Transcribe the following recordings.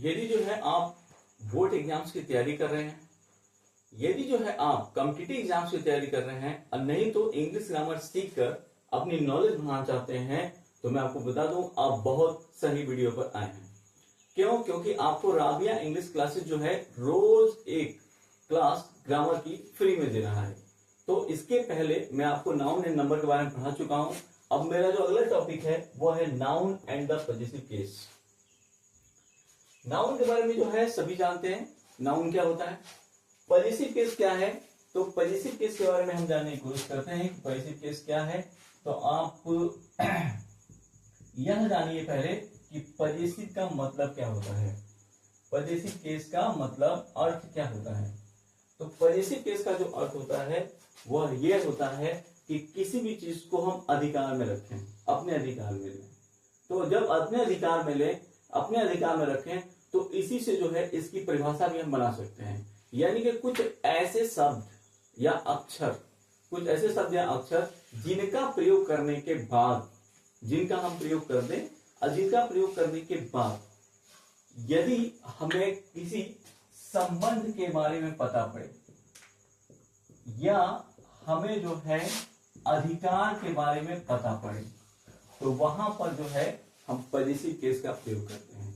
यदि जो है आप बोर्ड एग्जाम्स की तैयारी कर रहे हैं, यदि जो है आप कॉम्पिटिटिव एग्जाम्स की तैयारी कर रहे हैं और नहीं तो इंग्लिश ग्रामर सीख कर अपनी नॉलेज बढ़ाना चाहते हैं, तो मैं आपको बता दूं आप बहुत सही वीडियो पर आए हैं। क्यों? क्योंकि आपको राबिया इंग्लिश क्लासेस जो है रोज एक क्लास ग्रामर की फ्री में दे रहा है। तो इसके पहले मैं आपको नाउन एंड नंबर के बारे में पढ़ा चुका हूं। अब मेरा जो अगला टॉपिक है वो है noun and the positive case. Noun के बारे में जो है सभी जानते हैं, नाउन क्या होता है। पॉजिटिव केस क्या है? तो पॉजिटिव केस के बारे में हम जानने की कोशिश करते हैं कि पॉजिटिव केस क्या है। तो आप यह जानिए पहले कि पॉजिटिव का मतलब क्या होता है, पॉजिटिव केस का मतलब अर्थ क्या होता है। तो पॉजिटिव केस का जो अर्थ होता है वह यह होता है कि किसी भी चीज को हम अधिकार में रखें, अपने अधिकार में लें। तो जब अपने अधिकार में लें, अपने अधिकार में रखें, तो इसी से जो है इसकी परिभाषा भी हम बना सकते हैं। यानी कि कुछ ऐसे शब्द या अक्षर, कुछ ऐसे शब्द या अक्षर जिनका प्रयोग करने के बाद, जिनका हम प्रयोग कर दें और जिनका प्रयोग करने के बाद यदि हमें किसी संबंध के बारे में पता पड़े या हमें जो है अधिकार के बारे में पता पड़े, तो वहां पर जो है हम पॉजिटिव केस का प्रयोग करते हैं।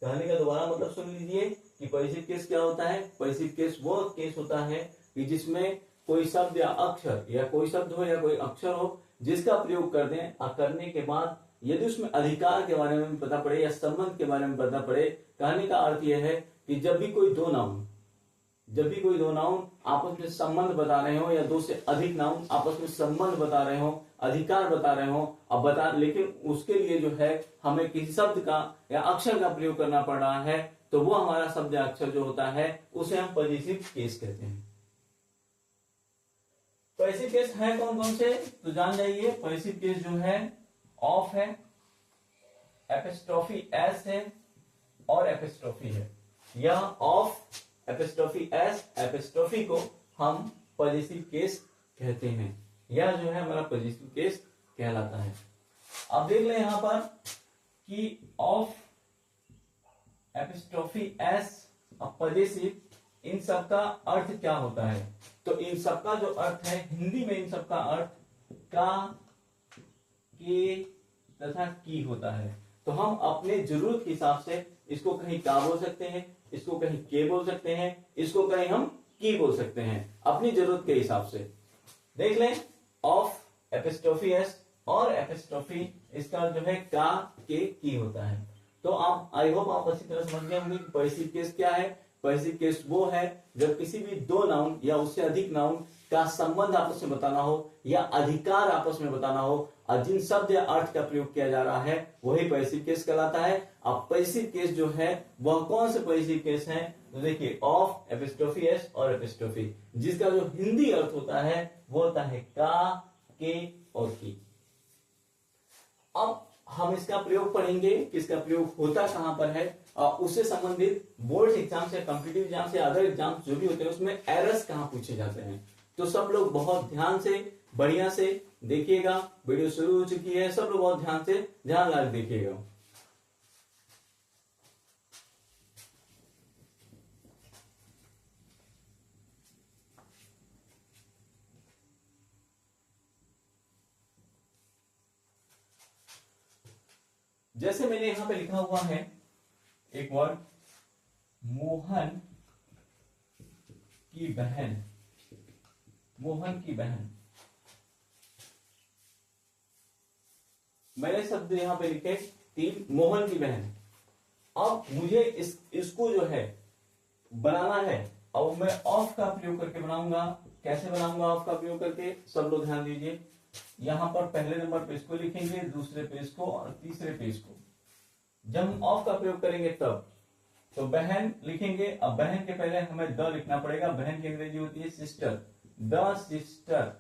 कहने का दोबारा मतलब सुन लीजिए कि पॉजिटिव केस क्या होता है। पॉजिटिव केस वो केस होता है कि जिसमें कोई शब्द या अक्षर, या कोई शब्द हो या कोई अक्षर हो, जिसका प्रयोग कर दें और करने के बाद यदि उसमें अधिकार के बारे में पता पड़े या संबंध के बारे में पता पड़े। कहने का अर्थ यह है कि जब भी कोई दो नाउन आपस में संबंध बता रहे हो, या दो से अधिक नाउन आपस में संबंध बता रहे हो, अधिकार बता रहे हो, अब बता, लेकिन उसके लिए जो है हमें किसी शब्द का या अक्षर का प्रयोग करना पड़ रहा है, तो वो हमारा शब्द या अक्षर जो होता है उसे हम पॉजिटिव केस कहते हैं। पॉजिटिव केस है कौन कौन से, तो जान जाइए। पॉजिटिव केस जो है ऑफ है, एपिस्ट्रोफी एस है और एपिस्ट्रोफी है। यह ऑफ, एपिस्ट्रोफी एस, एपिस्ट्रोफी को हम पॉजिटिव केस कहते हैं। यह जो है हमारा पॉजिटिव केस कहलाता है। अब देख लें यहां पर कि ऑफ, एपिस्ट्रोफी एस और पॉजिटिव, इन सबका अर्थ क्या होता है। तो इन सबका जो अर्थ है हिंदी में, इन सबका अर्थ का, के तथा की होता है। तो हम अपने जरूरत के हिसाब से इसको कहीं का बोल सकते हैं, इसको कहीं के बोल सकते हैं, इसको कहीं हम की बोल सकते हैं, अपनी जरूरत के हिसाब से। देख लें ऑफ, एपिस्ट्रोफी एस और एपिस्ट्रोफी, इसका जो है का, के, की होता है। तो आप, आई होप आप अच्छी तरह समझ गए होंगे कि पॉजिटिव केस क्या है। पॉजिटिव केस वो है जब किसी भी दो नाउन या उससे अधिक नाउन का संबंध आपस में बताना हो या अधिकार आपस में बताना हो, और जिन शब्द या अर्थ का प्रयोग किया जा रहा है वही पॉजिटिव केस कहलाता है। अब पॉजिटिव केस जो है वह कौन से पॉजिटिव केस हैं, तो देखिए ऑफ, एपिस्ट्रोफी एस और एपिस्ट्रोफी, जिसका जो हिंदी अर्थ होता है वो होता है का, के और की। अब हम इसका प्रयोग पढ़ेंगे, किसका प्रयोग होता कहां पर है, और उससे संबंधित बोर्ड एग्जाम से, कॉम्पिटिटिव एग्जाम से, अदर एग्जाम जो भी होते हैं उसमें एरर्स कहां पूछे जाते हैं। तो सब लोग बहुत ध्यान से, बढ़िया से देखिएगा। वीडियो शुरू हो चुकी है, सब लोग बहुत ध्यान से, ध्यान लगा देखिएगा। जैसे मैंने यहां पे लिखा हुआ है एक वर्ड, मोहन की बहन, मोहन की बहन। मैंने शब्द यहां पे लिखे 3, मोहन की बहन। अब मुझे इसको जो है बनाना है, अब मैं ऑफ का प्रयोग करके बनाऊंगा। कैसे बनाऊंगा ऑफ का प्रयोग करके, सब लोग ध्यान दीजिए। यहां पर पहले नंबर पे इसको लिखेंगे, दूसरे पे इसको और तीसरे पे इसको। जब हम ऑफ का प्रयोग करेंगे तब तो बहन लिखेंगे। अब बहन के पहले हमें द लिखना पड़ेगा। बहन की अंग्रेजी होती है sister, the sister,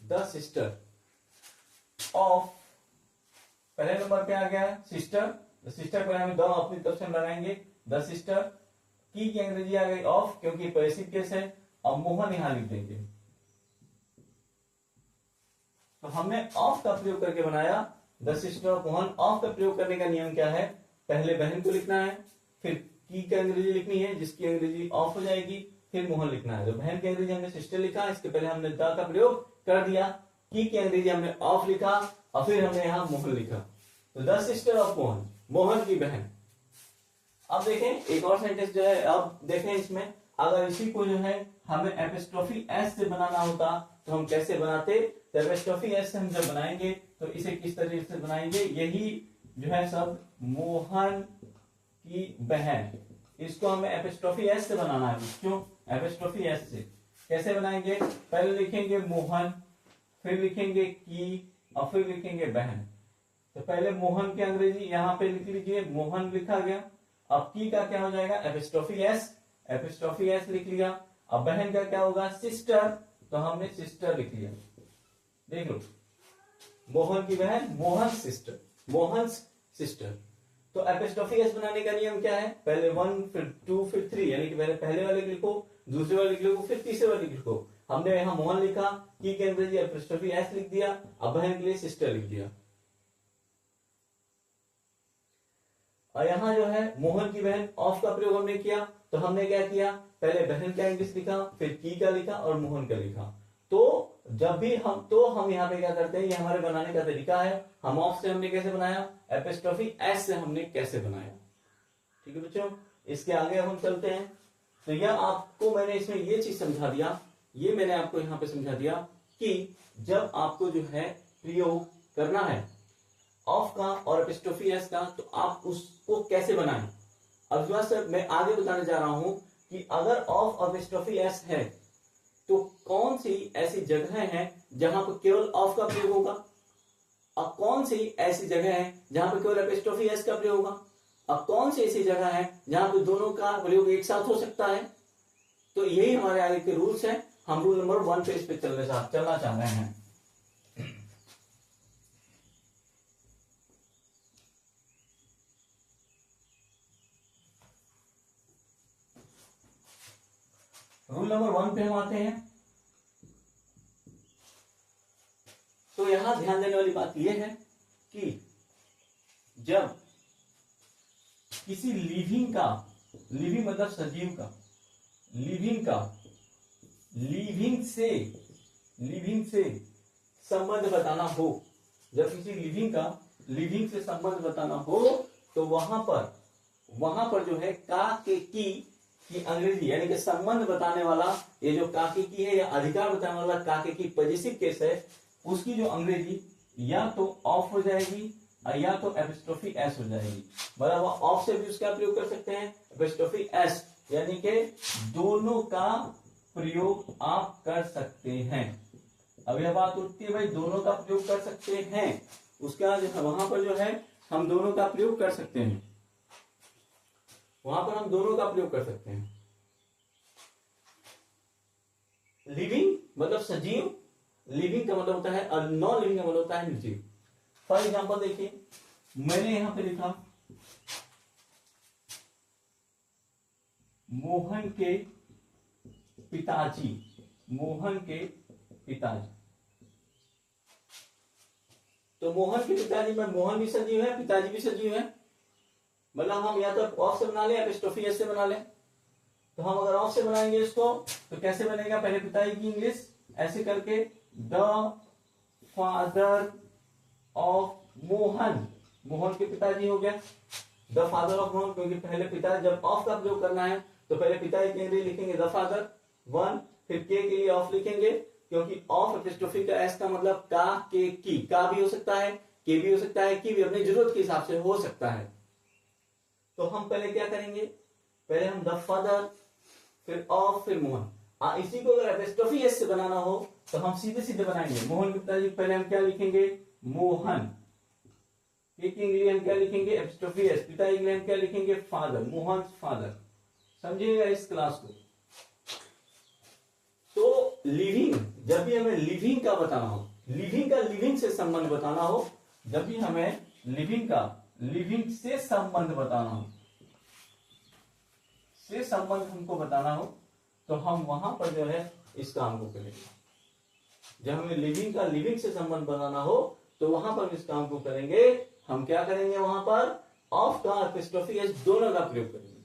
the sister of. पहले नंबर पे आ गया सिस्टर, तो सिस्टर को हमें द अपनी तरफ से लगाएंगे, द सिस्टर। की अंग्रेजी आ गई ऑफ, क्योंकि पॉजिटिव केस है। अब मोहन यहां लिख देंगे। तो हमने ऑफ का प्रयोग करके बनाया the sister of Mohan. Of का प्रयोग करने का नियम क्या है, पहले बहन को लिखना है, फिर की की अंग्रेजी लिखनी है जिसकी अंग्रेजी ऑफ हो जाएगी, फिर मोहन लिखना है। तो बहन की अंग्रेजी हमने सिस्टर लिखा, इसके पहले हमने द का प्रयोग कर दिया, की अंग्रेजी हमने ऑफ लिखा और फिर हमने यहाँ मोहन लिखा। तो the sister of Mohan, Mohan की बहन। अब देखें एक और सेंटेंस जो है, अब देखें इसमें अगर इसी को जो है हमें एपिस्ट्रोफी एस से बनाना होता तो हम कैसे बनाते। तो एपिस्ट्रोफी एस से हम जब बनाएंगे तो इसे किस तरीके से बनाएंगे, यही जो है सब मोहन की बहन, इसको हमें एपिस्ट्रोफी एस से बनाना है। क्यों एपिस्ट्रोफी एस से कैसे बनाएंगे, पहले लिखेंगे मोहन, फिर लिखेंगे की और फिर लिखेंगे बहन। तो पहले मोहन की अंग्रेजी यहाँ पे लिख लीजिए, मोहन लिखा गया। अब की का क्या हो जाएगा, एपिस्ट्रोफी एस, एपिस्ट्रोफी एस लिख लिया। अब बहन का क्या होगा, सिस्टर, तो हमने सिस्टर लिख लिया। देख लो, मोहन की बहन, मोहन सिस्टर, मोहन सिस्टर। तो एपिस्ट्रोफी एस बनाने का नियम क्या है, पहले 1 फिर 2 फिर 3, यानी कि पहले वाले लिखो, दूसरे वाले लिखो, फिर तीसरे वाले लिखो। हमने यहाँ मोहन लिखा, की के अंग्रेजी एपिस्ट्रोफी एस लिख दिया, अब बहन के लिए सिस्टर लिख दिया। और यहाँ जो है मोहन की बहन ऑफ का प्रयोग हमने किया, तो हमने क्या किया, पहले बहन का इंग्लिश लिखा, फिर की का लिखा और मोहन का लिखा। तो जब भी हम यहाँ पे क्या करते हैं, ये हमारे बनाने का तरीका है। हम ऑफ से हमने कैसे बनाया, एपिस्ट्रोफी एस से हमने कैसे बनाया। ठीक है बच्चों, इसके आगे हम चलते हैं। तो यह आपको मैंने इसमें ये चीज समझा दिया, ये मैंने आपको यहाँ पे समझा दिया कि जब आपको जो है प्रयोग करना है ऑफ का और एपिस्ट्रोफी एस का, तो आप उसको कैसे बनाएं। अब मैं आगे बताने जा रहा हूं कि अगर ऑफ और एपिस्ट्रोफी एस है तो कौन सी ऐसी जगह है जहां पर केवल ऑफ का प्रयोग होगा, और कौन सी ऐसी जगह है जहां पर केवल एपिस्ट्रोफी एस का प्रयोग होगा, और कौन सी ऐसी जगह है जहां पर दोनों का प्रयोग एक साथ हो सकता है। तो यही हमारे आगे के रूल्स हैं। हम रूल नंबर 1 पे इस पे चलना चाह रहे हैं। रूल नंबर 1 पे हम आते हैं। तो यहां ध्यान देने वाली बात यह है कि जब किसी लिविंग का, लिविंग मतलब सजीव का, लिविंग से संबंध बताना हो, जब किसी लिविंग से संबंध बताना हो, तो वहां पर जो है का के की अंग्रेजी, यानी कि संबंध बताने वाला, ये जो का के की है या अधिकार बताने वाला का के की पॉजिटिव केस है, उसकी जो अंग्रेजी या तो ऑफ हो जाएगी या तो एपिस्ट्रोफी एस हो जाएगी। मतलब ऑफ से भी उसका प्रयोग कर सकते हैं, एपिस्ट्रोफी एस, यानी कि दोनों का प्रयोग आप कर सकते हैं। अब यह बात उठती है भाई, दोनों का प्रयोग कर सकते हैं, उसका वहां पर जो है हम दोनों का प्रयोग कर सकते हैं, वहां पर हम दोनों का प्रयोग कर सकते हैं। लिविंग मतलब सजीव, लिविंग का मतलब होता है, और नॉन लिविंग का मतलब होता है निर्जीव। फॉर एग्जाम्पल देखिए, मैंने यहां पे लिखा मोहन के पिताजी, मोहन के पिताजी। तो मोहन के पिताजी में मोहन भी सजीव है, पिताजी भी सजीव है। मतलब हम या तो ऑफ से बना लें, एपिस्ट्रोफी एस से बना लें। तो हम अगर ऑफ से बनाएंगे इसको तो कैसे बनेगा, पहले पिताजी की इंग्लिश ऐसे करके, the father of Mohan, Mohan के पिताजी हो गया, द फादर ऑफ मोहन, क्योंकि पहले पिता, जब ऑफ का प्रयोग करना है तो पहले पिताजी के लिए लिखेंगे द फादर 1, फिर के लिए ऑफ लिखेंगे, क्योंकि ऑफ एपिस्ट्रोफी का एस का मतलब का के की, का भी हो सकता है, के भी हो सकता है, की भी अपनी जरूरत के हिसाब से हो सकता है। तो हम पहले क्या करेंगे, पहले हम द फादर, फिर ऑफ, फिर मोहन। इसी को अगर एपिस्ट्रोफी एस से बनाना हो तो हम सीधे सीधे बनाएंगे। मोहन के पिताजी पहले हम क्या लिखेंगे, मोहन, के लिए हम क्या लिखेंगे, एपिस्ट्रोफी एस, पिताजी के लिए हम क्या लिखेंगे, फादर, मोहन फादर। समझिएगा इस क्लास को। तो लिविंग, जब भी हमें लिविंग का बताना हो, लिविंग का लिविंग से संबंध बताना हो, जब भी हमें लिविंग का लिविंग से संबंध बताना हो, से संबंध हमको बताना हो, तो हम वहां पर जो है इस काम को करेंगे। जब हमें लिविंग का लिविंग से संबंध बनाना हो तो वहां पर इस काम को करेंगे। हम क्या करेंगे, वहां पर ऑफ का एपिस्ट्रोफी एस दोनों का प्रयोग करेंगे,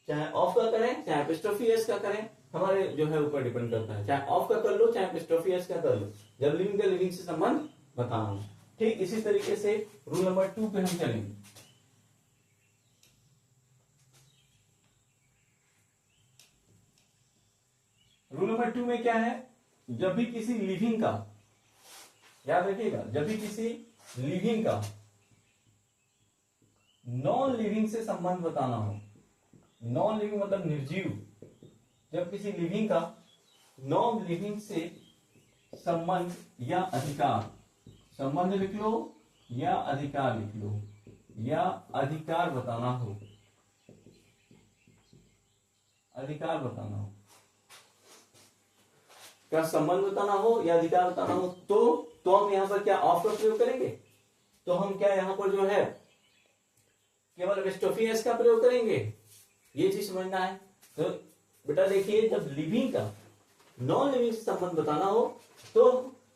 चाहे ऑफ का करें चाहे एपिस्ट्रोफी एस का करें, हमारे जो है ऊपर डिपेंड करता है, चाहे ऑफ का कर लो चाहे एपिस्ट्रोफी एस का कर लो, जब लिविंग का लिविंग से संबंध बताना हो। ठीक इसी तरीके से रूल नंबर 2 पे हम चलेंगे। रूल नंबर 2 में क्या है, जब भी किसी लिविंग का, याद रखिएगा, जब भी किसी लिविंग का नॉन लिविंग से संबंध बताना हो, नॉन लिविंग मतलब निर्जीव, जब किसी लिविंग का नॉन लिविंग से संबंध या अधिकार, संबंध लिख लो या अधिकार लिख लो, या अधिकार बताना हो, अधिकार बताना हो, क्या संबंध बताना हो या अधिकार बताना हो, तो हम यहां पर क्या ऑफ का प्रयोग करेंगे, तो हम क्या यहां पर जो है केवल एपिस्ट्रोफी एस का प्रयोग करेंगे, ये चीज समझना है। तो बेटा देखिए, जब लिविंग का नॉन लिविंग से संबंध बताना हो तो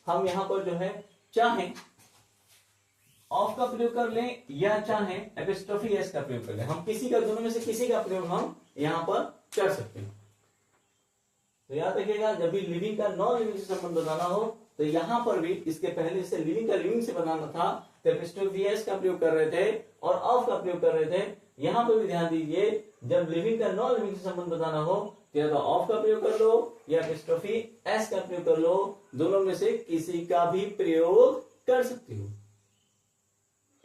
हम यहां पर जो है चाहे ऑफ का प्रयोग कर लें या चाहे एपिस्ट्रोफी एस का प्रयोग कर लें, हम किसी का, दोनों में से किसी का प्रयोग हम यहां पर कर सकते हैं। तो याद रखिएगा, जब भी लिविंग का नॉन लिविंग से संबंध बताना हो तो यहां पर भी इसके पहले से लिविंग का लिविंग से बनाना था तो एपिस्ट्रोफी एस का प्रयोग कर रहे थे और ऑफ का प्रयोग कर रहे थे। यहां पर भी ध्यान दीजिए, जब लिविंग का नॉन लिविंग से संबंध बताना हो तो या तो ऑफ का प्रयोग कर लो या एपिस्ट्रोफी एस का प्रयोग कर लो, दोनों में से किसी का भी प्रयोग कर सकते हो।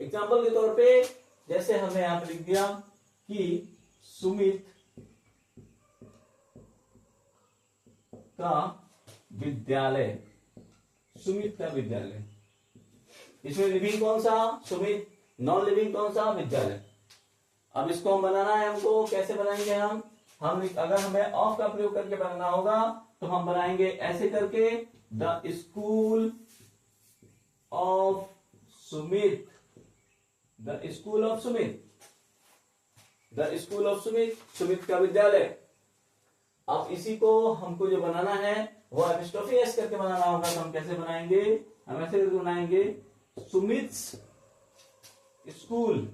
एग्जाम्पल के तौर पे जैसे हमने यहां पर लिख दिया कि सुमित का विद्यालय, सुमित का विद्यालय, इसमें लिविंग कौन सा सुमित, नॉन लिविंग कौन सा विद्यालय। अब इसको हम बनाना है, हमको कैसे बनाएंगे हम अगर हमें ऑफ का प्रयोग करके बनाना होगा तो हम बनाएंगे ऐसे करके, the school of Sumit, the school of Sumit, the school of Sumit, Sumit का विद्यालय। अब इसी को हमको जो बनाना है वो एपिस्ट्रोफी एस करके बनाना होगा, तो हम कैसे बनाएंगे, हम ऐसे करके बनाएंगे सुमित्स स्कूल।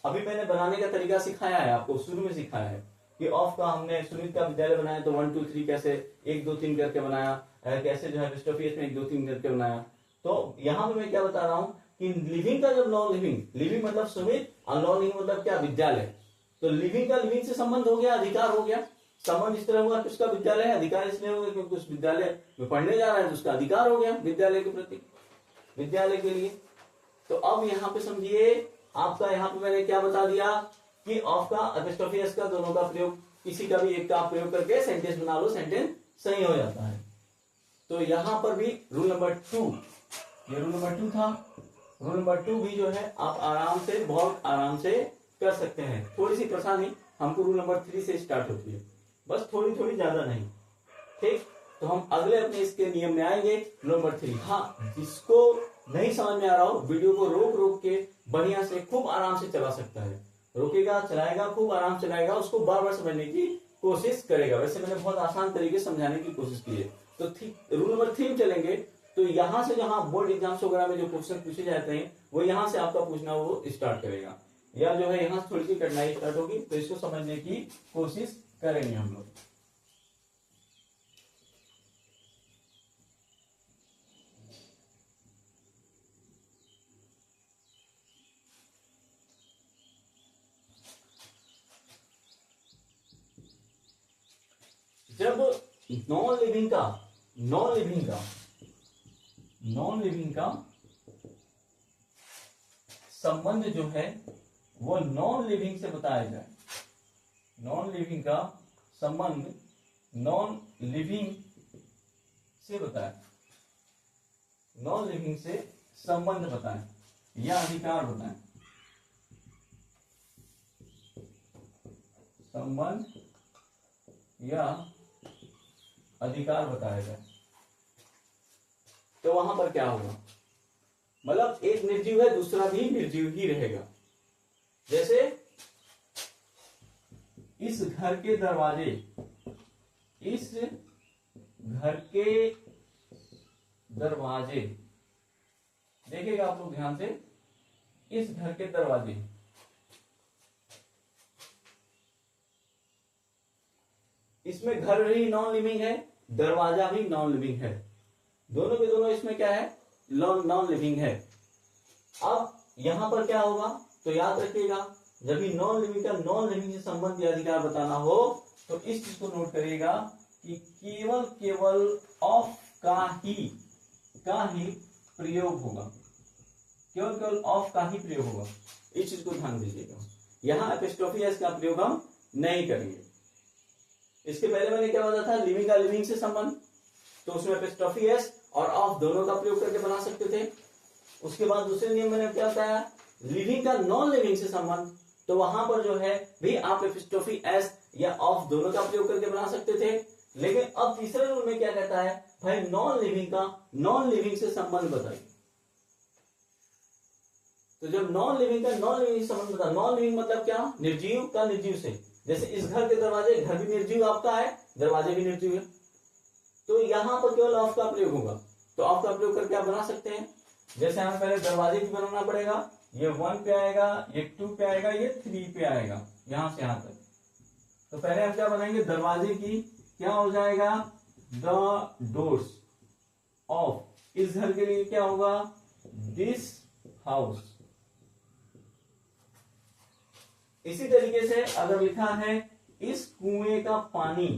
अभी मैंने बनाने का तरीका सिखाया है आपको, शुरू में सिखाया है कि ऑफ का हमने सुमित का विद्यालय बनाया तो 1 2 3 कैसे 1 2 3 करके बनाया, कैसे जो है एपिस्ट्रोफी एस में 1 2 3 करके बनाया। तो यहां पर मैं क्या बता रहा हूं कि लिविंग का जब नॉन लिविंग, लिविंग मतलब सुमित और नॉन लिविंग मतलब क्या विद्यालय, तो लिविंग का लिविंग से संबंध हो गया, अधिकार हो गया, संबंध इस तरह हुआ कि उसका विद्यालय है, अधिकार इसलिए हो गया क्योंकि उस विद्यालय में पढ़ने जा रहा है तो उसका अधिकार हो गया विद्यालय के प्रति, विद्यालय के लिए। तो अब यहाँ पे समझिए, आपका यहाँ पे मैंने क्या बता दिया कि ऑफ का एपिस्ट्रोफी एस का दोनों का प्रयोग, किसी का भी एक का प्रयोग करके सेंटेंस बना लो, सेंटेंस सही हो जाता है। तो यहां पर भी रूल नंबर 2, ये रूल नंबर 2 था, रूल नंबर 2 भी जो है आप आराम से, बहुत आराम से कर सकते हैं। थोड़ी सी परेशानी हमको रूल नंबर 3 से स्टार्ट होती है, बस थोड़ी थोड़ी, ज्यादा नहीं। ठीक, तो हम अगले अपने इसके नियम में आएंगे। रूल नंबर 3, हाँ जिसको नहीं समझ में आ रहा हो वीडियो को रोक रोक के बढ़िया से खूब आराम से चला सकता है, रोकेगा चलाएगा, खूब आराम चलाएगा, उसको बार बार समझने की कोशिश करेगा। वैसे मैंने बहुत आसान तरीके से समझाने की कोशिश की है। तो रूल नंबर 3 चलेंगे, तो यहां से जहां बोर्ड एग्जाम्स वगैरह में जो क्वेश्चन पूछे जाते हैं वो यहां से आपका पूछना वो स्टार्ट करेगा, या जो है यहां से थोड़ी सी कठिनाई स्टार्ट होगी, तो इसको समझने की कोशिश करेंगे हम लोग। जब नॉन लिविंग का संबंध जो है वो नॉन लिविंग से बताया जाए, नॉन लिविंग का संबंध नॉन लिविंग से बताए, नॉन लिविंग से संबंध बताएं या अधिकार बताएं, संबंध या अधिकार बताया जाए, तो वहां पर क्या होगा, मतलब एक निर्जीव है दूसरा भी निर्जीव ही रहेगा। जैसे इस घर के दरवाजे, इस घर के दरवाजे देखिएगा आप लोग ध्यान से, इस घर के दरवाजे, इसमें घर भी नॉन लिविंग है, दरवाजा भी नॉन लिविंग है, दोनों के दोनों इसमें क्या है, नॉन लिविंग है। अब यहां पर क्या होगा, तो याद रखिएगा, जब भी नॉन लिविंग का नॉन लिविंग से संबंध या अधिकार बताना हो तो इस चीज को नोट करिएगा कि केवल ऑफ का ही प्रयोग होगा, केवल ऑफ का ही प्रयोग होगा। इस चीज को ध्यान दीजिएगा, यहां एपिस्ट्रोफी एस का प्रयोग हम नहीं करेंगे। इसके पहले मैंने क्या बताया था, लिविंग का लिविंग से संबंध, तो उसमें एपिस्ट्रोफी एस और ऑफ दोनों का प्रयोग करके बना सकते थे। उसके बाद दूसरे नियम मैंने क्या बताया, लिविंग का नॉन लिविंग से संबंध, तो वहां पर जो है भी आप एपिस्ट्रोफी एस या ऑफ दोनों का प्रयोग करके बना सकते थे। लेकिन अब तीसरे रूल में क्या कहता है, भाई नॉन लिविंग का नॉन लिविंग से संबंध बताइए। तो जब नॉन लिविंग का नॉन लिविंग से संबंध बता, नॉन लिविंग मतलब क्या, निर्जीव का निर्जीव से, जैसे इस घर के दरवाजे, घर भी निर्जीव आपका है, दरवाजे भी निर्जीव है, तो यहां पर केवल ऑफ का प्रयोग होगा। तो ऑफ का प्रयोग करके आप बना सकते हैं, जैसे हमें पहले दरवाजे की बनाना पड़ेगा, ये 1 पे आएगा, ये 2 पे आएगा, ये 3 पे आएगा, यहां से यहां तक। तो पहले हम क्या बनाएंगे, दरवाजे की क्या हो जाएगा, द डोर्स ऑफ, इस घर के लिए क्या होगा, दिस हाउस। इसी तरीके से अगर लिखा है इस कुएं का पानी,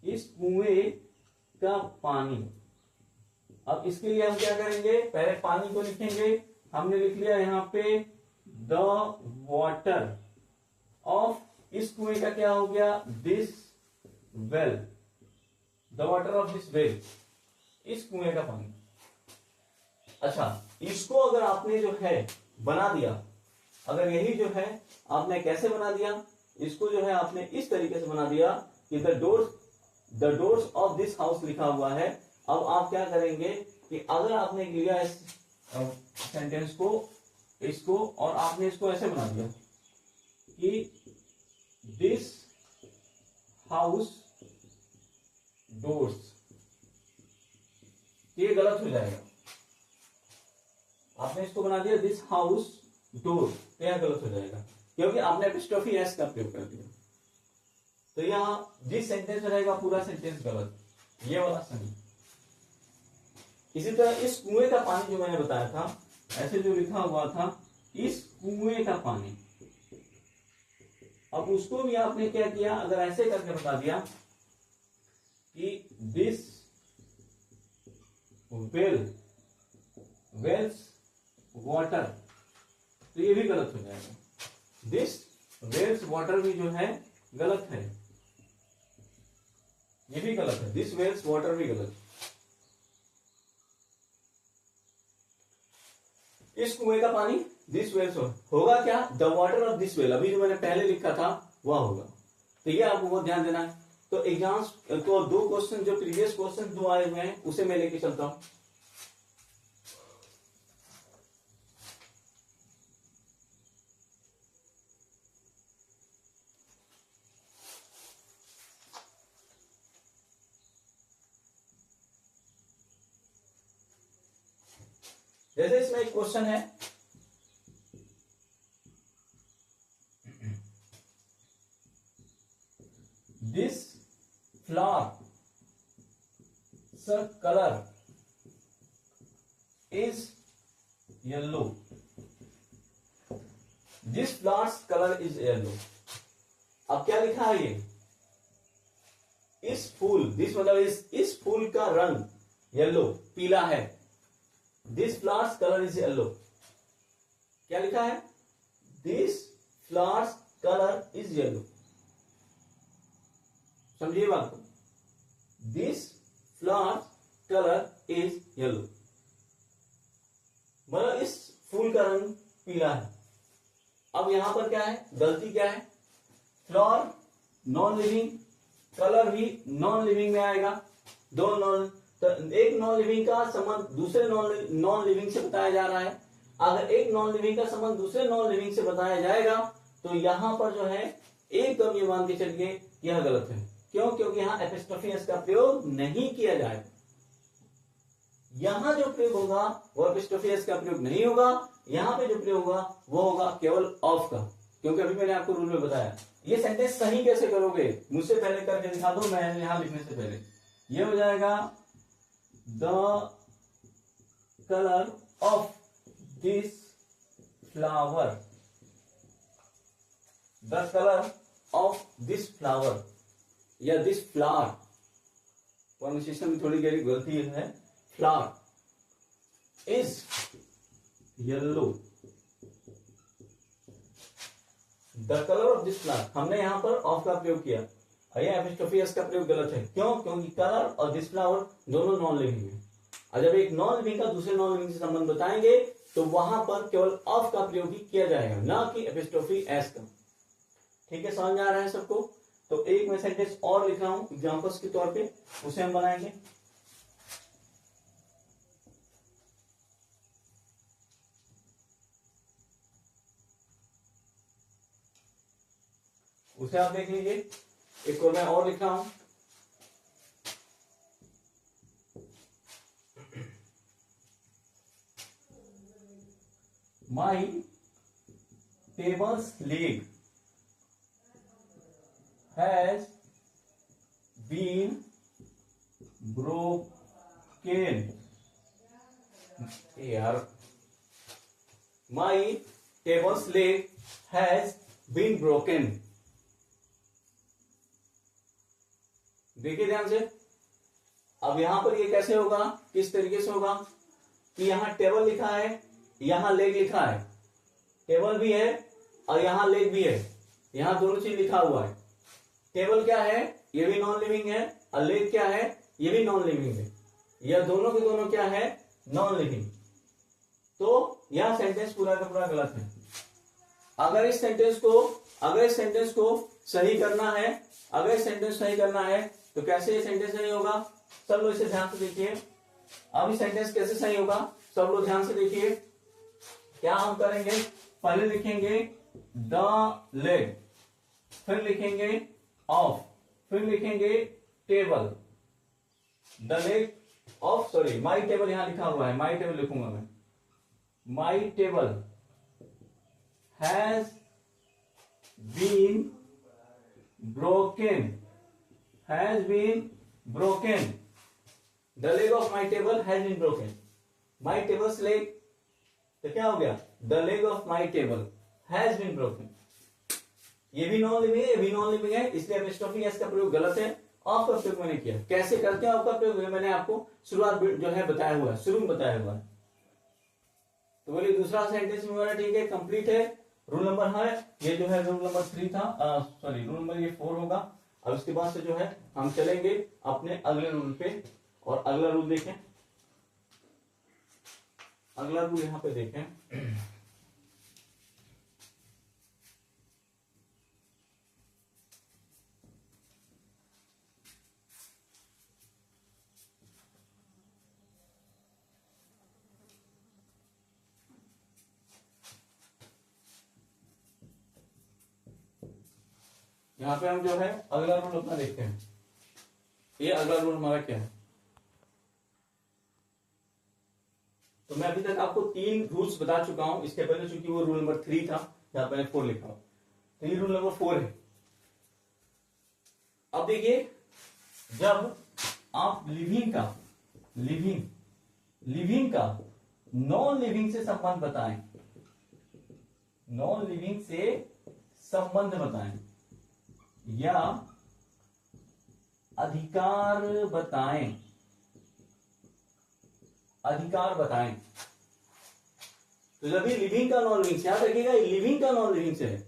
इस कुएं का पानी, अब इसके लिए हम क्या करेंगे, पहले पानी को लिखेंगे, हमने लिख लिया यहां पे द वाटर ऑफ, इस कुएं का क्या हो गया, this well, the water of this well, इस कुएं का पानी। अच्छा, इसको अगर आपने जो है बना दिया, अगर यही जो है आपने कैसे बना दिया, इसको जो है आपने इस तरीके से बना दिया कि the doors of this house लिखा हुआ है। अब आप क्या करेंगे कि अगर आपने लिया इस सेंटेंस को, इसको, और आपने इसको ऐसे बना दिया कि दिस हाउस डोर्स, ये गलत हो जाएगा। आपने इसको बना दिया दिस हाउस डोर, तो यह गलत हो जाएगा क्योंकि आपने एपिस्ट्रोफी एस का प्रयोग कर दिया। तो यहां जिस सेंटेंस में रहेगा पूरा सेंटेंस गलत, ये वाला सही। इसी तरह इस कुएं का पानी जो मैंने बताया था, ऐसे जो लिखा हुआ था इस कुएं का पानी, अब उसको भी आपने क्या किया, अगर ऐसे करके बता दिया कि दिस वेल्स वाटर, तो ये भी गलत हो जाएगा। दिस वेल्स वाटर भी जो है गलत है, ये भी गलत है, दिस वेल्स वाटर भी गलत। इस कुएं का पानी, दिस वेल्स होगा क्या, the water of this well, अभी जो मैंने पहले लिखा था वह होगा। तो ये आपको बहुत ध्यान देना है। तो एग्जाम्स तो 2 क्वेश्चन जो प्रीवियस क्वेश्चन 2 आए हुए हैं उसे मैं लेके चलता हूं। जैसे इसमें एक क्वेश्चन है, this flower colour is yellow, this flowers colour is yellow. अब क्या लिखा है ये, इस फूल, दिस मतलब इस फूल का रंग येलो, पीला है, this flowers colour is yellow. क्या लिखा है, this flowers colour is yellow. समझिए बात को, this flowers colour is yellow, मतलब इस फूल का रंग पीला है। अब यहां पर क्या है, गलती क्या है, फ्लावर नॉन लिविंग, कलर भी नॉन लिविंग में आएगा, दो नॉन, तो एक नॉन लिविंग का संबंध दूसरे नॉन लिविंग से बताया जा रहा है। अगर एक नॉन लिविंग का संबंध दूसरे नॉन लिविंग से बताया जाएगा तो यहां पर जो है एकदम ये मान के चलिए यह गलत है। क्यों, क्योंकि यहां एपिस्ट्रोफी एस का प्रयोग नहीं किया जाएगा। यहां जो प्रयोग होगा वो एपिस्ट्रोफी एस का प्रयोग नहीं होगा, यहां पे जो प्रयोग होगा वो होगा केवल ऑफ का, क्योंकि अभी मैंने आपको रूल में बताया। ये सेंटेंस सही कैसे करोगे, मुझसे पहले करके दिखा दो, मैं यहां लिखने से पहले। ये हो जाएगा the colour of this flower, the colour of this flower या दिस फ्लावर, प्रोनाउंसिएशन में थोड़ी गलती है, flower is yellow, the colour of this flower, हमने यहां पर ऑफ का प्रयोग किया, एपिस्ट्रोफी एस का प्रयोग गलत है। क्यों? क्योंकि कलर और दिस फ्लावर दोनों नॉन लिविंग है, और जब एक नॉन लिविंग का दूसरे नॉन लिविंग से संबंध बताएंगे तो वहां पर केवल ऑफ का प्रयोग ही किया जाएगा, ना कि एपिस्ट्रोफी एस का। ठीक है, समझ आ रहा है सबको? तो एक मैं सेंटेंस और लिख रहा हूं एग्जांपल्स के तौर पे, उसे हम बनाएंगे। उसे आप देख लीजिए, एक और मैं और लिख रहा हूं। माई tables leg has been broken, यार, my table's leg has been broken। देखिए ध्यान से, अब यहां पर ये कैसे होगा, किस तरीके से होगा कि यहां टेबल लिखा है, यहां लेग लिखा है, टेबल भी है और यहां लेग भी है, यहां दोनों चीज लिखा हुआ है। टेबल क्या है, ये भी नॉन लिविंग है, और लेग क्या है, ये भी नॉन लिविंग है, यह दोनों के दोनों क्या है, नॉन लिविंग। तो यह सेंटेंस पूरा का पूरा गलत है। अगर इस सेंटेंस को सही करना है, अगर इस सेंटेंस सही करना है तो कैसे ये सेंटेंस सही होगा, सब लोग इसे ध्यान से देखिए। अब ये सेंटेंस कैसे सही होगा, सब लोग ध्यान से देखिए। क्या हम करेंगे, पहले लिखेंगे द लेग, फिर लिखेंगे ऑफ, फिर लिखेंगे table, the leg of, sorry my table यहां लिखा हुआ है, माई टेबल लिखूंगा मैं, my table has been broken, has been broken, the leg of my table has been broken, my table's leg, तो क्या हो गया, the leg of my table has been broken। ये भी नॉन लिविंग है, ये भी नॉन लिविंग है, इसलिए एपिस्ट्रोफी एस का प्रयोग गलत है। ऑफ का प्रयोग मैंने किया, कैसे करते हैं ऑफ का प्रयोग मैंने आपको शुरुआत जो है बताया हुआ है, शुरू में बताया हुआ है। तो बोलिए दूसरा सेंटेंस में मेरा ठीक है, कंप्लीट है। रूल नंबर है, ये जो है रूल नंबर 3 था, सॉरी रूल नंबर ये 4 होगा। अब उसके बाद से जो है हम चलेंगे अपने अगले रूल पे, और अगला रूल देखें, अगला रूल यहां पे देखें। यहां पे हम जो है अगला रूल अपना देखते हैं। ये अगला रूल हमारा क्या है, तो मैं अभी तक आपको 3 रूल्स बता चुका हूं, इसके पहले चूंकि वो रूल नंबर 3 था, यहां मैंने 4 लिखा, तो ये रूल नंबर 4 है। अब देखिए, जब आप लिविंग का नॉन लिविंग से संबंध बताएं, नॉन लिविंग से संबंध बताएं या अधिकार बताएं, तो जब ये लिविंग का नॉन लिविंग से, याद रखिएगा लिविंग का नॉन लिविंग से है,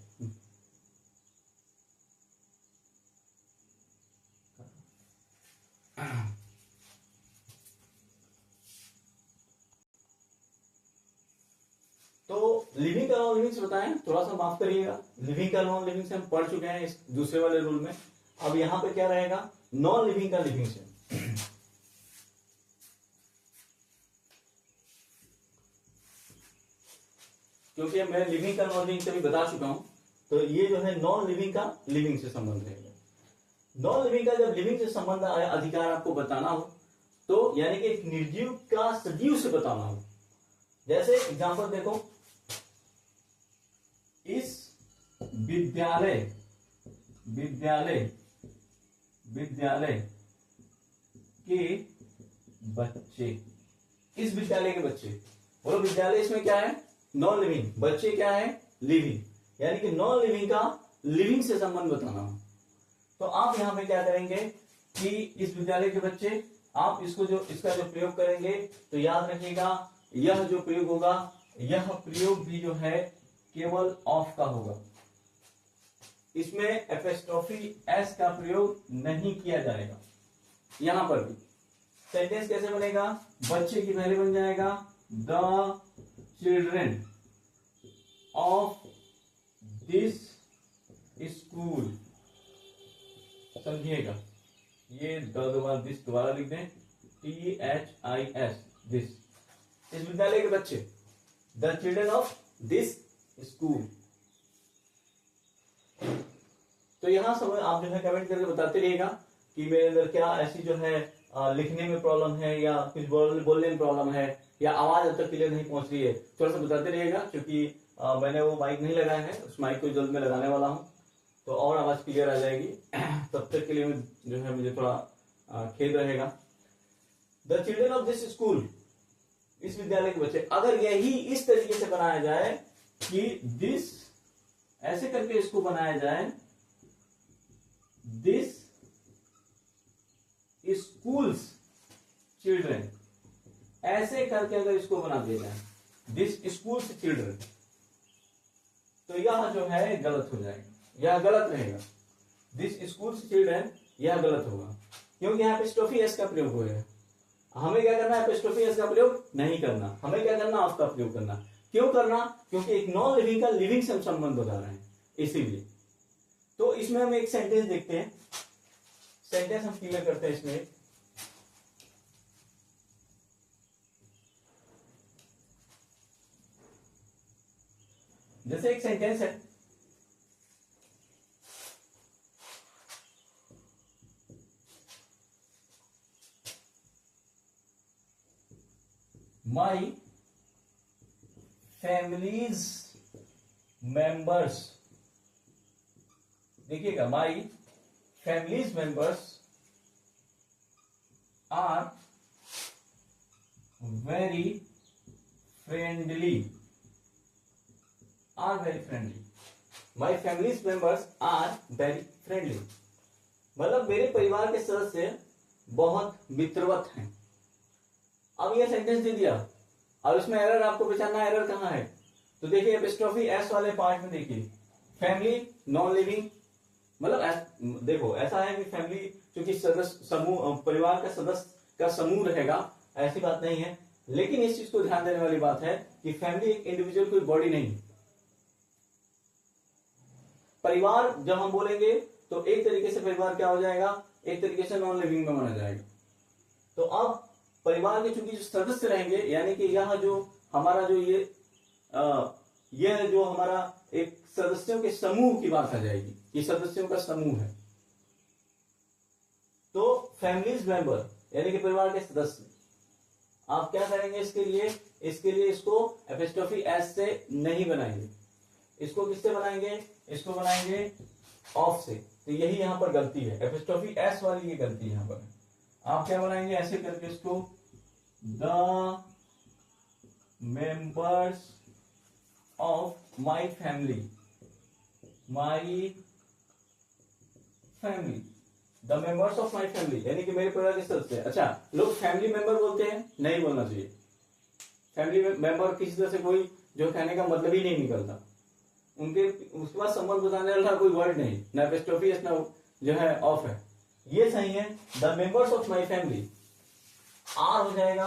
तो लिविंग का नॉन लिविंग से बताएं। थोड़ा सा माफ करिएगा, लिविंग का नॉन लिविंग से हम पढ़ चुके हैं इस दूसरे वाले रूल में। अब यहां पे क्या रहेगा, नॉन लिविंग का लिविंग से। क्योंकि मैं लिविंग का नॉन लिविंग से भी बता चुका हूं, तो ये जो है नॉन लिविंग का लिविंग से संबंध रहेगा। नॉन लिविंग का जब लिविंग से संबंध आया, अधिकार आपको बताना हो, तो यानी कि एक निर्जीव का सजीव से बताना हो। जैसे एग्जांपल देखो, इस विद्यालय के बच्चे, इस विद्यालय के बच्चे, बोलो विद्यालय इसमें क्या है, नॉन लिविंग, बच्चे क्या है, लिविंग, यानी कि नॉन लिविंग का लिविंग से संबंध बताना हो। तो आप यहां पे क्या करेंगे कि इस विद्यालय के बच्चे, आप इसका जो प्रयोग करेंगे तो याद रखिएगा, यह जो प्रयोग होगा, यह प्रयोग भी जो है केवल ऑफ का होगा, इसमें एपोस्ट्रोफी एस का प्रयोग नहीं किया जाएगा। यहां पर भी सेंटेंस कैसे बनेगा, बच्चे की पहले बन जाएगा the children of this school, समझिएगा, ये दिस दोबारा लिख दें, THIS, दिस, इस विद्यालय के बच्चे, the children of this school. तो यहां समझ आप जो है कमेंट करके बताते रहिएगा कि मेरे अंदर क्या ऐसी जो है लिखने में प्रॉब्लम है, या कुछ बोलने में प्रॉब्लम है, या आवाज अब तक क्लियर नहीं पहुंच रही है, थोड़ा सा बताते रहिएगा, क्योंकि मैंने वो माइक नहीं लगाया है, उस माइक को जल्द में लगाने वाला हूं, तो और आवाज क्लियर आ जाएगी। तब तक के लिए जो है मुझे थोड़ा खेद रहेगा। The children of this school, इस विद्यालय के बच्चे, अगर यही इस तरीके से बनाया जाए कि दिस ऐसे करके इसको बनाया जाए, दिस स्कूल्स चिल्ड्रन, ऐसे करके अगर इसको बना दिया जाए दिस स्कूल्स चिल्ड्रन, तो यह जो है गलत हो जाएगा, यह गलत रहेगा। दिस स्कूल्स चिल्ड्रन, यह गलत होगा, क्योंकि यहाँ एपोस्ट्रोफी एस का प्रयोग हो है। हमें क्या करना है, एपोस्ट्रोफी एस का प्रयोग नहीं करना, हमें क्या करना, ऑफ का प्रयोग करना। क्यों करना, क्योंकि एक नॉन लिविंग का लिविंग से हम संबंध बता रहे हैं, इसीलिए। तो इसमें हम एक सेंटेंस देखते हैं, सेंटेंस हम क्लियर करते हैं इसमें। जैसे एक सेंटेंस है, माई फैमिलीज मेंबर्स, देखिएगा, my families members are very friendly, my families members are very friendly, मतलब मेरे परिवार के सदस्य बहुत मित्रवत हैं। अब ये सेंटेंस दे दिया, अब इसमें एरर आपको पहचानना, एरर कहां है, तो देखिए एपोस्ट्रोफी एस वाले पार्ट में देखिए, फैमिली नॉन लिविंग, मतलब देखो ऐसा है कि फैमिली क्योंकि सदस्य समूह, परिवार का सदस्य का समूह रहेगा, ऐसी बात नहीं है, लेकिन इस चीज को ध्यान देने वाली बात है कि फैमिली एक इंडिविजुअल कोई बॉडी नहीं। परिवार जब हम बोलेंगे तो एक तरीके से परिवार क्या हो जाएगा, एक तरीके से नॉन लिविंग में माना जाएगा। तो अब परिवार के चूंकि जो सदस्य रहेंगे, यानी कि यह जो हमारा जो यह जो हमारा एक सदस्यों के समूह की बात आ जाएगी, कि सदस्यों का समूह है, तो फैमिलीज मेंबर यानी कि परिवार के सदस्य, आप क्या करेंगे इसके लिए इसको एपोस्ट्रोफी एस से नहीं बनाएंगे, इसको किससे बनाएंगे, इसको बनाएंगे ऑफ से। तो यही यहां पर गलती है, एपोस्ट्रोफी एस वाली ये गलती यहां पर। आप क्या बनाएंगे, ऐसे करके इसको, the members of my family, the members of my family, यानी कि मेरे परिवार के सदस्य। अच्छा, लोग फैमिली मेंबर बोलते हैं, नहीं बोलना चाहिए, फैमिली मेंबर किसी तरह से कोई जो कहने का मतलब ही नहीं निकलता, उनके उसके बाद संबंध बताने वाला कोई वर्ड नहीं, ना एपोस्ट्रोफी एस ना जो है ऑफ है, ये सही है। The members of my family, are हो जाएगा,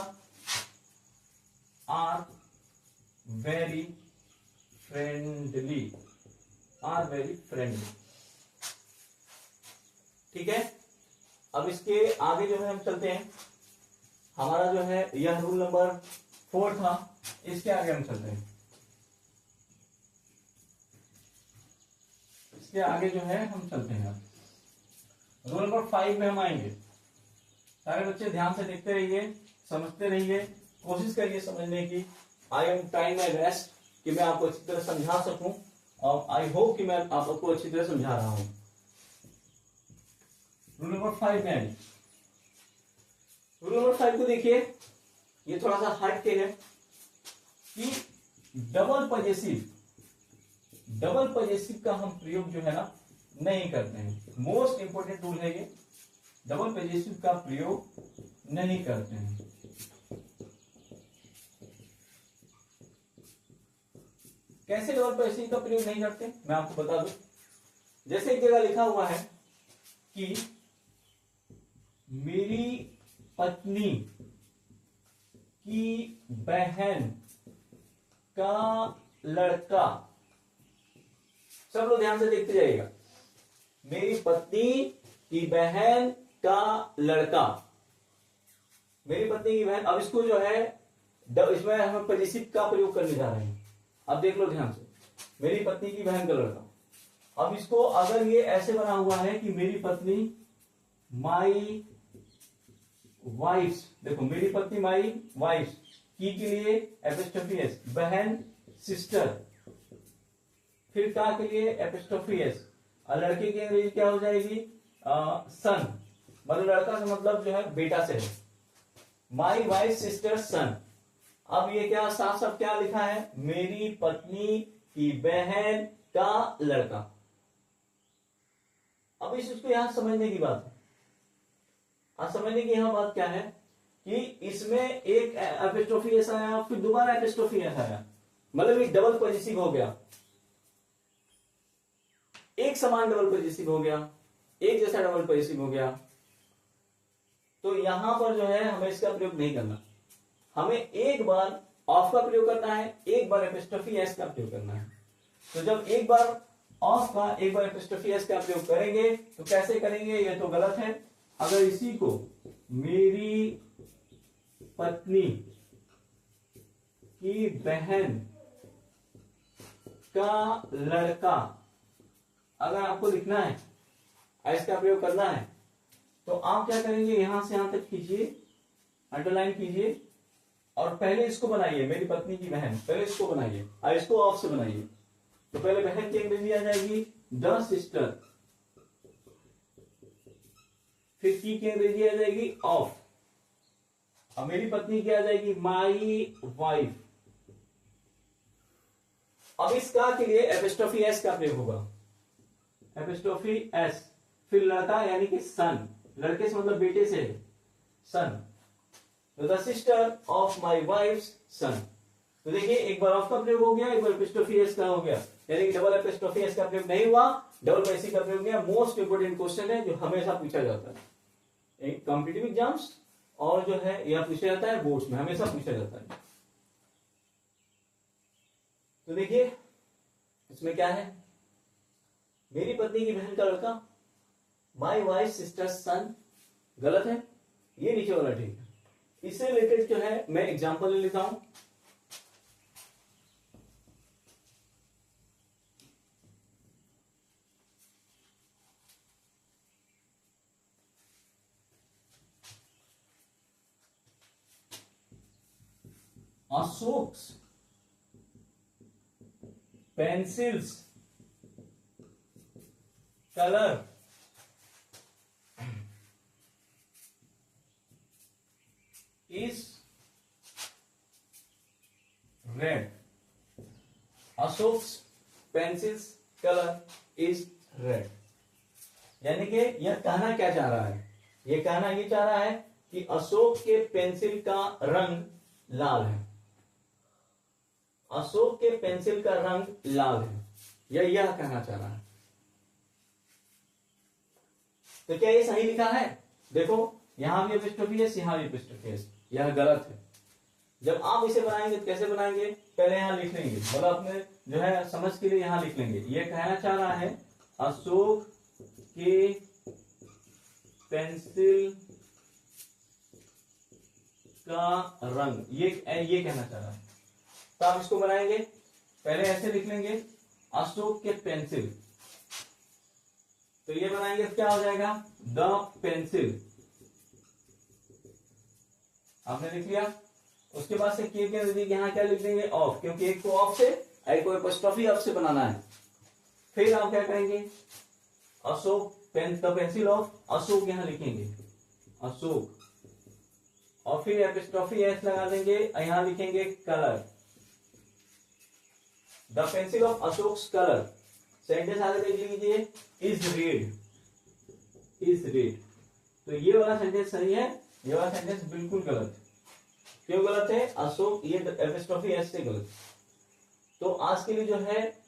are very friendly, are very friendly, ठीक है। अब इसके आगे जो है हम चलते हैं, हमारा जो है यह रूल नंबर 4 था, इसके आगे हम चलते हैं, इसके आगे जो है हम चलते हैं, रूल नंबर 5 में हम आएंगे। सारे बच्चे ध्यान से देखते रहिए, समझते रहिए, कोशिश करिए समझने की। I am trying my best कि मैं आपको अच्छी तरह समझा सकूं, और आई होप कि मैं आपको अच्छी तरह समझा रहा हूं। रूल नंबर 5 में आइए। रूल नंबर 5 को देखिए, ये थोड़ा सा हट के है कि डबल पॉजिटिव का हम प्रयोग जो है ना नहीं करते हैं। मोस्ट इंपोर्टेंट रूल है ये, डबल पॉजिटिव का प्रयोग नहीं करते हैं। कैसे डबल पॉजिटिव का प्रयोग नहीं करते, मैं आपको बता दूं। जैसे एक जगह लिखा हुआ है कि मेरी पत्नी की बहन का लड़का, सब लोग ध्यान से देखते जाइएगा। मेरी पत्नी की बहन का लड़का, मेरी पत्नी की बहन। अब इसको जो है इसमें हम पॉजिटिव का प्रयोग करने जा रहे हैं। अब देख लो ध्यान से, मेरी पत्नी की बहन का लड़का। अब इसको अगर ये ऐसे बना हुआ है कि मेरी पत्नी माई वाइफ, देखो मेरी पत्नी माई वाइफ की के लिए एपिस्ट्रोफी एस, बहन सिस्टर, फिर का के लिए एपिस्ट्रोफी एस, और लड़के की अंग्रेजी क्या हो जाएगी, सन, मतलब लड़का का मतलब जो है बेटा से है। माई वाइफ सिस्टर सन। अब ये क्या साफ साफ क्या लिखा है, मेरी पत्नी की बहन का लड़का। अब इसको यहां समझने की बात है। अब समझने की यहां बात क्या है कि इसमें एक एपिस्ट्रोफी एस आया, फिर दोबारा एपिस्ट्रोफी एस आया, मतलब ये डबल पॉजिटिव हो गया, एक समान डबल पॉजिटिव हो गया, एक जैसा डबल पॉजिटिव हो गया। तो यहां पर जो है हमें इसका प्रयोग नहीं करना, हमें एक बार ऑफ का प्रयोग करना है, एक बार एपिस्ट्रोफी एस का प्रयोग करना है। तो जब एक बार ऑफ का एक बार एपिस्ट्रोफी एस का प्रयोग करेंगे तो कैसे करेंगे, ये तो गलत है। अगर इसी को मेरी पत्नी की बहन का लड़का अगर आपको लिखना है, एस का प्रयोग करना है, तो आप क्या करेंगे, यहां से यहां तक कीजिए, अंडरलाइन कीजिए, और पहले इसको बनाइए, मेरी पत्नी की बहन, पहले इसको बनाइए और इसको ऑफ से बनाइए। तो पहले बहन की अंग्रेजी आ जाएगी द सिस्टर, फिर की अंग्रेजी आ जाएगी ऑफ, और मेरी पत्नी की आ जाएगी माई वाइफ। अब इसका के लिए एपिस्ट्रोफी एस का प्रयोग होगा, एपिस्ट्रोफी एस, फिर लड़का यानी कि सन, लड़के से मतलब बेटे से, son, the sister of my wife son. तो देखिए एक बार ऑफ का प्रयोग हो गया, एक बार एपिस्ट्रोफी एस का हो गया, यानी कि डबल एपिस्ट्रोफी एस का प्रयोग नहीं हुआ, डबल पॉजिटिव का प्रयोग किया। मोस्ट इंपोर्टेंट क्वेश्चन है जो हमेशा पूछा जाता है कॉम्पिटिटिव एग्जाम्स, और जो है यह पूछा जाता है बोर्ड्स में, हमेशा पूछा जाता है। तो देखिए इसमें क्या है, मेरी पत्नी की बहन का लड़का, माई वाइफ सिस्टर सन, गलत है, ये नीचे वाला ठीक है। इससे रिलेटेड जो है मैं एग्जांपल ले लेता हूं। Ashok's pencils colour is red, Ashok's pencils colour is red. यानी कि यह कहना क्या चाह रहा है, यह कहना ये चाह रहा है कि अशोक के पेंसिल का रंग लाल है, अशोक के पेंसिल का रंग लाल है, यह कहना चाह रहा है। तो क्या ये सही लिखा है, देखो यहां भी एपिस्ट्रोफी एस, यहां भी एपिस्ट्रोफी एस, यह गलत है। जब आप इसे बनाएंगे तो कैसे बनाएंगे, पहले यहां लिख लेंगे, मतलब अपने जो है समझ के लिए यहां लिख लेंगे। यह कहना चाह रहा है अशोक के पेंसिल का रंग, ये कहना चाह रहा है। तो आप इसको बनाएंगे, पहले ऐसे लिख लेंगे अशोक के पेंसिल, तो ये बनाएंगे तो क्या हो जाएगा, द पेंसिल, आपने लिख लिया। उसके बाद से के नजदीक यहाँ क्या लिख देंगे, ऑफ, क्योंकि एक को ऑफ से एक को एपोस्ट्रोफी ऑफ से बनाना है। फिर आप क्या करेंगे, Ashok, the pencil of Ashok यहाँ लिखेंगे, अशोक, और फिर एपोस्ट्रोफी एस लगा देंगे, यहाँ लिखेंगे colour, the pencil of Ashok colour. Sentence आगे देख लीजिए, इज रेड, इज रेड। तो ये वाला सेंटेंस सही है, ये वाला सेंटेंस बिल्कुल गलत। क्यों गलत है, अशोक ये एपोस्ट्रोफी एस से गलत। तो आज के लिए जो है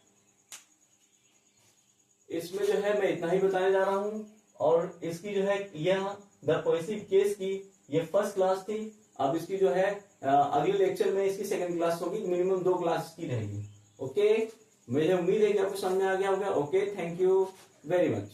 इसमें जो है मैं इतना ही बताने जा रहा हूं, और इसकी जो है यह द पॉजिटिव केस की ये फर्स्ट क्लास थी। अब इसकी जो है अगले लेक्चर में इसकी सेकंड क्लास होगी, मिनिमम 2 क्लास की रहेगी। ओके, मुझे उम्मीद है कि आपको समझ में आ गया होगा। Okay, thank you very much.